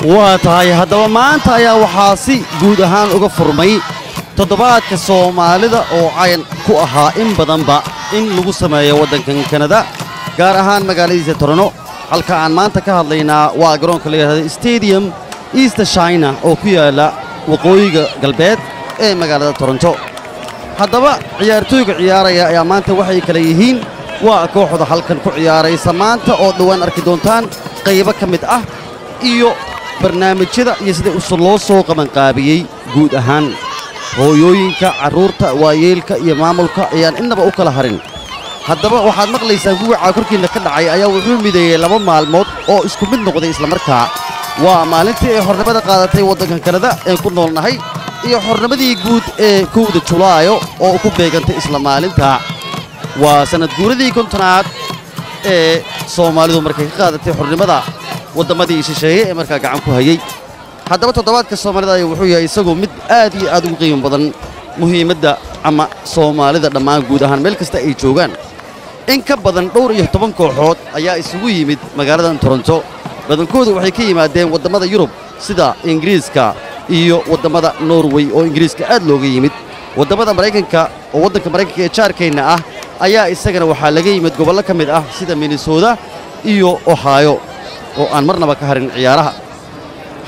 وatahay hadaba maanta ayaa waxaa si guud ahaan uga furmay toddobaadka Soomaalida oo cayn ku ahaa in badanba in lagu sameeyo wadankan Canada gaar ahaan magaalada Toronto halka aan maanta ka hadlaynaa waa garoonka la yiraahdo Stadium East China oo ku yaala waqooyiga galbeed ee magaalada Toronto hadaba ciyaartooyga ciyaaraya ayaa maanta waxay kala yihiin waa kooxda halkan ku ciyaaraysa maanta oo dhawaan arki doontaan qayb ka mid ah iyo barnaamijyada iyo sida loo soo qaban qaabiyay guud ahaan hooyooyinka caruurta waayeelka iyo maamulka ayaan inaba u kala harin haddaba waxaad maqlaysaan guuca korkiina ka dhacay ayaa wuxuu mideeyay laba maalmood oo isku mid noqday isla markaa waa maalintii ay xornimada qaadatay wadankan Canada ee ku noolnahay iyo xornimadii guud ee 1 Julaayo oo ku beegantay isla maalinta waa sanad guuradii 50aad ee Soomaalidu markay ka qaadatay xornimada waddamadii shisheeye ee markaa gacan ku hayay haddaba toddobaadka Soomaalida ayaa wuxuu yahay isagoo mid aad iyo aad ugu qiimo badan muhiimadda ama Soomaalida dhammaan guud ahaan meel kasta ay joogaan in ka badan dhowr iyo 10 kooxood ayaa isugu yimid magaalada Toronto badankoodu waxay ka yimaadeen waddamada Yurub sida Ingiriiska iyo waddamada Norway oo Ingiriiska aad looga yimid waddamada Mareykanka oo waddanka Mareykanka ee jaarkayna ah ayaa isagana waxaa laga yimid gobollo ka mid ah sida Minnesota iyo Ohio oo aan marnaba ka harin ciyaaraha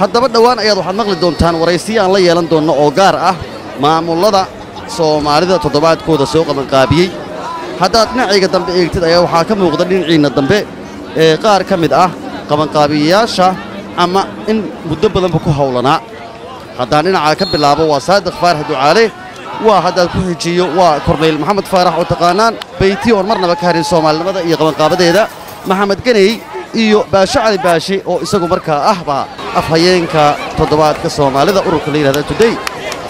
haddaba dhawaan ayaad waxaad maqli doontaan waraysiyo aan la yeelan doono oo gaar ah maamulada Soomaalida toddobaadkooda soo qaban qaabiyay haddaad dhinacayga dambe eegtid ayaa waxaa ka muuqda dhinaciina dambe ee qaar ka mid ah qaban qaabiyayaasha ama in muddo badanba ku hawlanaa haddaan dhinaca ka bilaabo waa Saadiq Faarax Ducaale waa haddaad ku xijiyo waa Korneyl Maxamed Faarax oo taqaanaan beyti oo marnaba ka harin Soomaalinimada iyo qaban qaabadeeda Maxamed Ganey iyo Baasha Cali Baashi oo isagu markaa ahba afhayeenka toddobaadka Soomaalida ururka la yiraahdo Today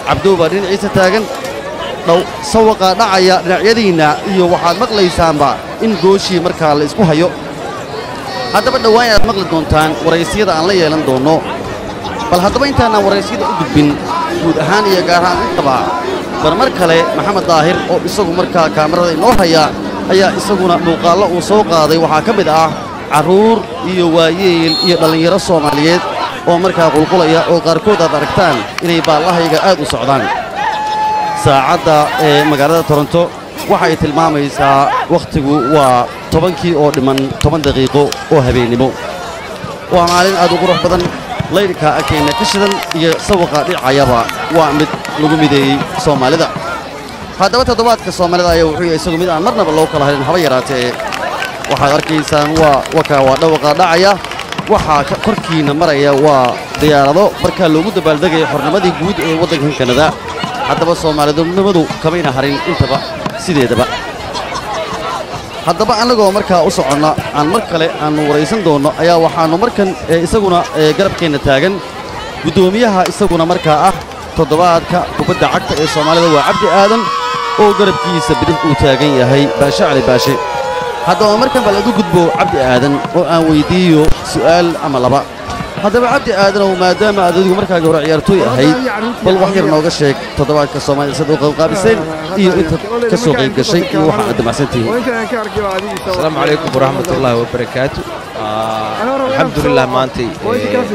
Cabduuba dhinaciisa taagan dhaw sawaqa dhacaya dhinacyadiina iyo waxaad maqlaysaanba in gooshii markaa la isku hayo haddaba dhawaan aad maqli doontaan waraysiyada aan la yeelan doono bal haddaba intaanaan waraysiyada u gudbin guud ahaan iyo gaar ahaan intaba mar kale Maxamed Daahir oo isagu markaa kaamirada inoo haya ayaa isaguna muuqaallo uu soo qaaday waxaa ka mid ah caruur iyo waayeel iyo dhalinyaro Soomaaliyeed oo markaa qulqulaya oo qaarkood aad aragtaan inay baallahayga aad u socdaan saacadda ee magaalada Toronto waxay tilmaamaysaa waqtigu waa 10kii oo dhiman 10 daqiiqo oo habeenimo waa maalin aad u qurux badan leyrka akayna ka shidan iyo sawaqa dhicayaba waa mid lagu mideeyay Soomaalida haddaba toddobaadka Soomaalida ayaa wuxuu yahay isagu mid aan marnaba loo kala harin haba yaraatee waxaad arkaysaan waa dhawaqa dhacaya waxaa korkiina maraya waa diyaarado markaa loogu dabaaldegayo xornimadii guud ee waddankan Canada haddaba Soomaalidnimadu kamayna harin intaba sideedaba haddaba anagoo markaa u soconna aan mar kale aanu waraysan doono ayaa waxaanu markan isaguna garabkeena taagan gudoomiyaha isaguna markaa ah toddobaadka kubadda cagta ee Soomaalida waa Cabdi Aadan oo garabkiisa bidix uu taagan yahay Baasha Cali Baashi haddaba markan bal adu gudbo Cabdi Aadan oo aan weydiiyo su'aal ama laba haddaba Cabdi Aadan oo maadaama aad adigu markaa hore ciyaartooy ahayd bal wax yar nooga sheeg toddobaadka Soomaalida sida u qaybqaabiseen iyo inta ka soo qayb gashay iyo waxa aad damacsantihiin Assalaamu calaykum waraxmatullaahi wabarakaatu alxamdulillah maanta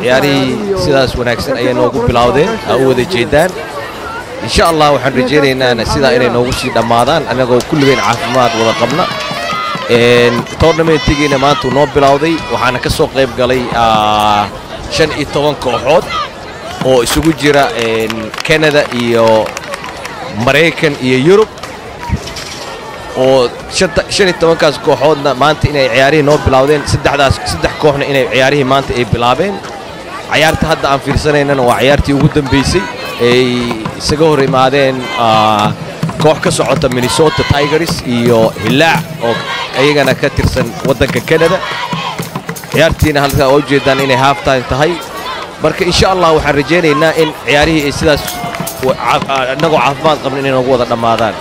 ciyaarihii sidaas wanaagsan ayay noogu bilowdeen u wada jeedaan insha Allah waxaan rajaynaynaa sidaa inay noogu sii dhammaadaan anagoo kulligeen caafimaad wada qabna tournamentigiina maanta noo bilowday waxaana ka soo qayb galay 15 kooxood oo isugu jira Canada iyo Mareykan iyo Yurub oo 15 kaas kooxoodna maanta inay ciyaarihii noo bilowdeen saddex kooxna inay ciyaarihii maanta ay bilaabeen ciyaarta hadda aan fiirsanaynana waa ciyaartii ugu dambeysay ay isaga hor imaadeen koox ka socota Minnesota Tigers iyo Hilaac oo ayagana ka tirsan waddanka Canada ciyaartiina halka oo jeedaan inay half time tahay marka insha Allah waxaan rajaynaynaa in ciyaarihii ay sidaas anagoo caafimaad qabna inay noogu wada dhammaadaan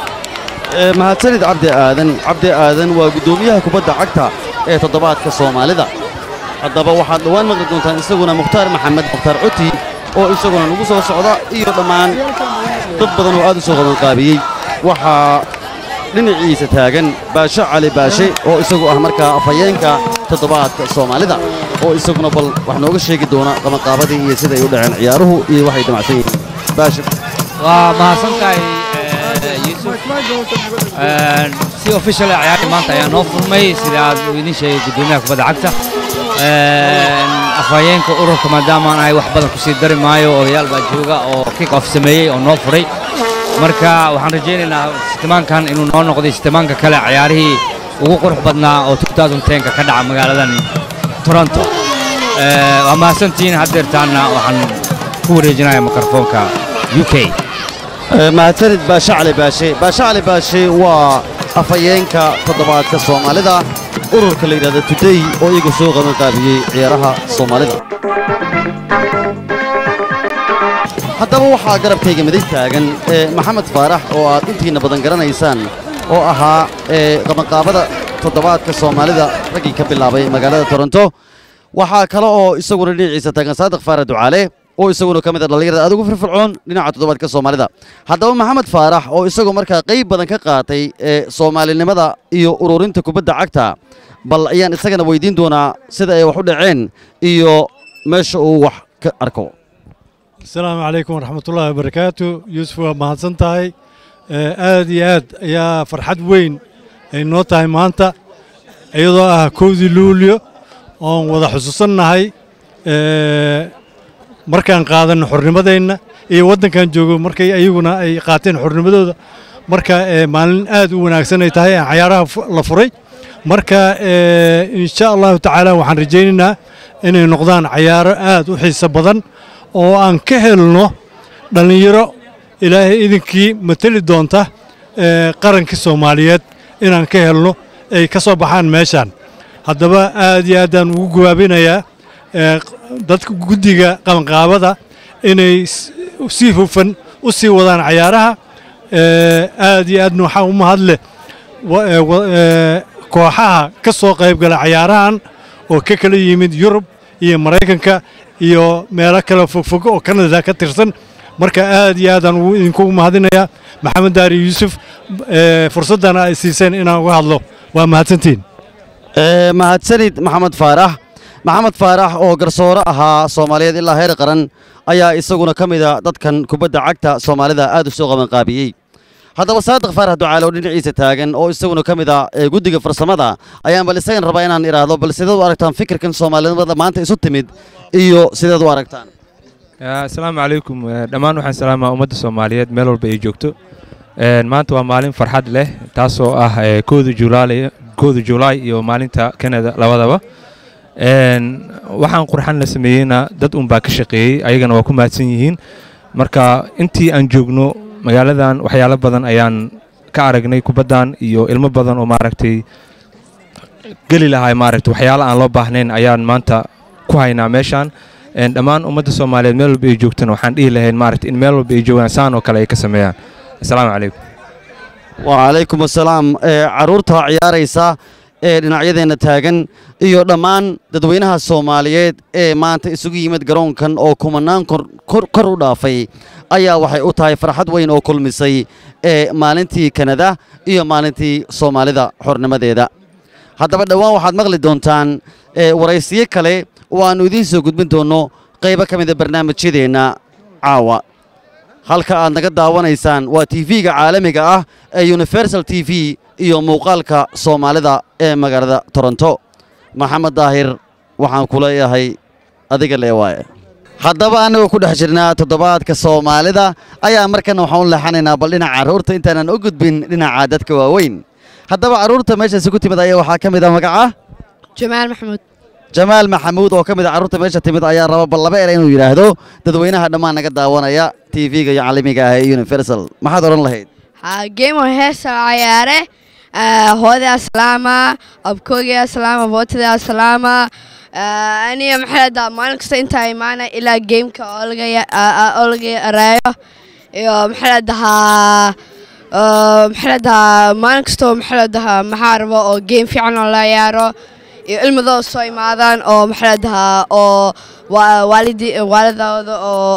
mahadsanid cabdi aadan waa guddoomiyaha kubadda cagta ee toddobaadka soomaalida haddaba waxaad dhowaan maqli doontaan isaguna mukhtaar maxamed mukhtaar cuti oo isaguna nagu soo socda iyo dhammaan dad badan oo aad u soo qabanqaabiyey waxaa dhinaciisa taagan baashe cali baashe oo isagu ah markaa afhayeenka toddobaadka soomaalida oo isaguna bal wax nooga sheegi doona qabanqaabadii iyo sida ay u dhaceen ciyaaruhu iyo waxay damacsan yihiin baashe waa mahadsantahay yuusuf si official ciyaarta maanta ayaa noo furmay sida aad idin sheegay guddoomiyaha kubadda cagta afhayeenka ururka maadaama ay wax badan ku sii dari maayo odayaal baa jooga oo kick off sameeyey oo noo furay marka waxaan rajaynaynaa sitimaankan inuu noo noqday sitimaanka kale ciyaarihii ugu qurux badnaa oo 2010 ka dhaca magaaladan Toronto waa mahadsantihiin haddeertaana waxaan ku wareejinayaa mikrofoonka UK mahadsanid baashe cali baashe waa afhayeenka toddobaadka soomaalida ururka la yidhahdo today oo iyagu soo qabanqaabiyey ciyaaraha soomaalida haddaba waxaa garabkayga midig taagan maxamed faarax oo aad intiina badan garanaysaan oo ahaa qabanqaabada toddobaadka soomaalida raggii ka bilaabay magaalada Toronto waxaa kale oo isaguna dhinaciisa taagan saadiq faarax ducaale oo isaguna ka mid ah dhalinyarada aad ugu firfircoon dhinaca toddobaadka soomaalida haddaba maxamed faarax oo isagu markaa qayb badan ka qaatay soomaalinimada iyo ururinta kubadda cagta bal ayaan isagana weydiin doonaa sida ay wax u dhaceen iyo meesha uu wax ka arko asalaamu calaykum waraxmatullaahi wabarakaatu yuusuf waa mahadsan tahay aad iyo aad ayaa farxad weyn ay noo tahay maanta iyadoo ah 1 luulyo oon wada xusuusannahay markaan qaadanno xornimadeenna iyo waddankan joogo markay ayaguna ay qaateen xornimadooda marka maalin aad u wanaagsan ay tahay ciyaaraha la furay marka insha allahu tacaala waxaan rajaynaynaa inay noqdaan ciyaaro aad u xiiso badan oo aan ka helno dhallinyaro ilaahay idinkii matali doonta qaranka Soomaaliyeed inaan ka helno ay ka soo baxaan meeshan haddaba aad iyo aad aan ugu gawaabinayaa dadka guddiga qabanqaabada inay si hufan u sii wadaan ciyaaraha aad iyo aadna waxaa u mahadle kooxaha ka soo qayb gala ciyaarahan oo ka kala yimid Yurub iyo Mareykanka iyo meelo kale fogfog oo Canada ka tirsan marka aad iyo aad aan idinku mahadinayaa maxamed daari yuusuf fursadana ay siiseen inaan uga hadlo waa mahadsantiin mahadsanid maxamed faarax oo garsoore ahaa Soomaaliyeed ilaa heer qaran ayaa isaguna ka mid ah dadkan kubadda cagta Soomaalida aad u soo qabanqaabiyey haddaba saadiq faarax ducaale oo dhinaciisa taagan oo isaguna ka mid ah guddiga farsamada ayaan bal isagan rabaa inaan iraahdo bal sideed u aragtaan fikirkan Soomaalida maanta isu timid iyo sideed u aragtaan assalaamu calaykum dhammaan waxaan salaamaa ummadda Soomaaliyeed meel walba ay joogto maanta waa maalin farxad leh taasoo ah 1 July iyo maalinta Canada labadaba waxaan qurxan la sameeyayna dad un baa ka shaqeeyay ayagana waa ku mahadsan yihiin marka intii aan joogno magaaladan waxyaalo badan ayaan ka aragnay kubaddan iyo ilmo badan oo maaragtay gali lahay maaragtay waxyaalo aan loo baahnayn ayaan maanta ku haynaa meeshan dhammaan ummadda Soomaaliyeed meel walba ay joogtana waxaan dhihi lahayn maaragtay in meel walba ay joogaan saan oo kale ay ka sameeyaan assalaamu calaykum wa calaykum assalaam caruurta ciyaaraysa dhinacyadeenna taagan iyo dhammaan dadweynaha Soomaaliyeed ee maanta isugu yimid garoonkan oo kumanaan kor u dhaafay ayaa waxay u tahay farxad weyn oo kulmisay maalintii Canada iyo maalintii Soomaalida xornimadeeda haddaba dhawaan waxaad maqli doontaan waraysiyo kale oo aanu idiin soo gudbin doono qaybo ka mid ah barnaamijyadeena caawa halka aad naga daawanaysaan waa TV-ga caalamiga ah ee Universal TV iyo muuqaalka Soomaalida ee magaalada Toronto maxamed daahir waxaan ku leeyahay adiga leewaye haddaba anagu ku dhex jirnaa toddobaadka Soomaalida ayaa markana waxaan u leexanaynaa bal dhinaca caruurta intaanan u gudbin dhinaca dadka waaweyn haddaba caruurta meeshaas ku timid ayaa waxaa ka mid ah magaca jamaal maxamuud oo ka mid ah caruurta meesha timid ayaa raba bal laba eray inuu yiraahdo dadweynaha dhammaan naga daawanaya TV-ga iyo caalamiga ah ee Universal maxaad oran lahayd game oo heesa ciyaare hooda aslaama abkooga aslaama bootida aslaama aniga maxalada maalin kasta inta imaana ilaa gameka oo laga araayo iyo maxalada محلدها ما نكستو محلدها محاربة أو جيم في عنا لا يارو المذو الصوي ماذا أو محلدها أو والدة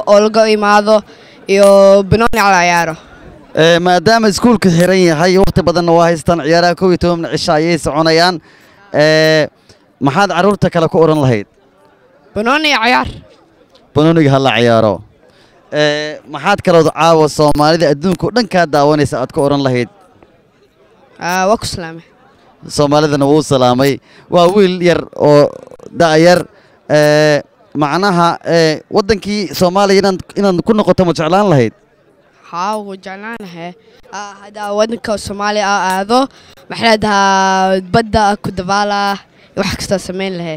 أو لقوا ماذا يو بنوني على يارو maadaama iskuulka xiran yahay waqti badanna waa haystaan ciyaaraha 12 cisho ayay soconayaan maxaad carruurta kale ku oran lahayd بنوني عيار banooniga hala ciyaaro maxaad kalood caawa Soomaalida adduunka dhan ka daawanaysa aad ku oran lahayd وكو سلامة Soomaalidana wuu salaamay waa wiil yar oo daayar macnaha wadankii Soomaaliya inaan ku noqoto ma jeclaan lahayd ها وجعلناها هذا ودنك الصومالي هذا محلدها بدأ كدبالة وحكستا سمين لها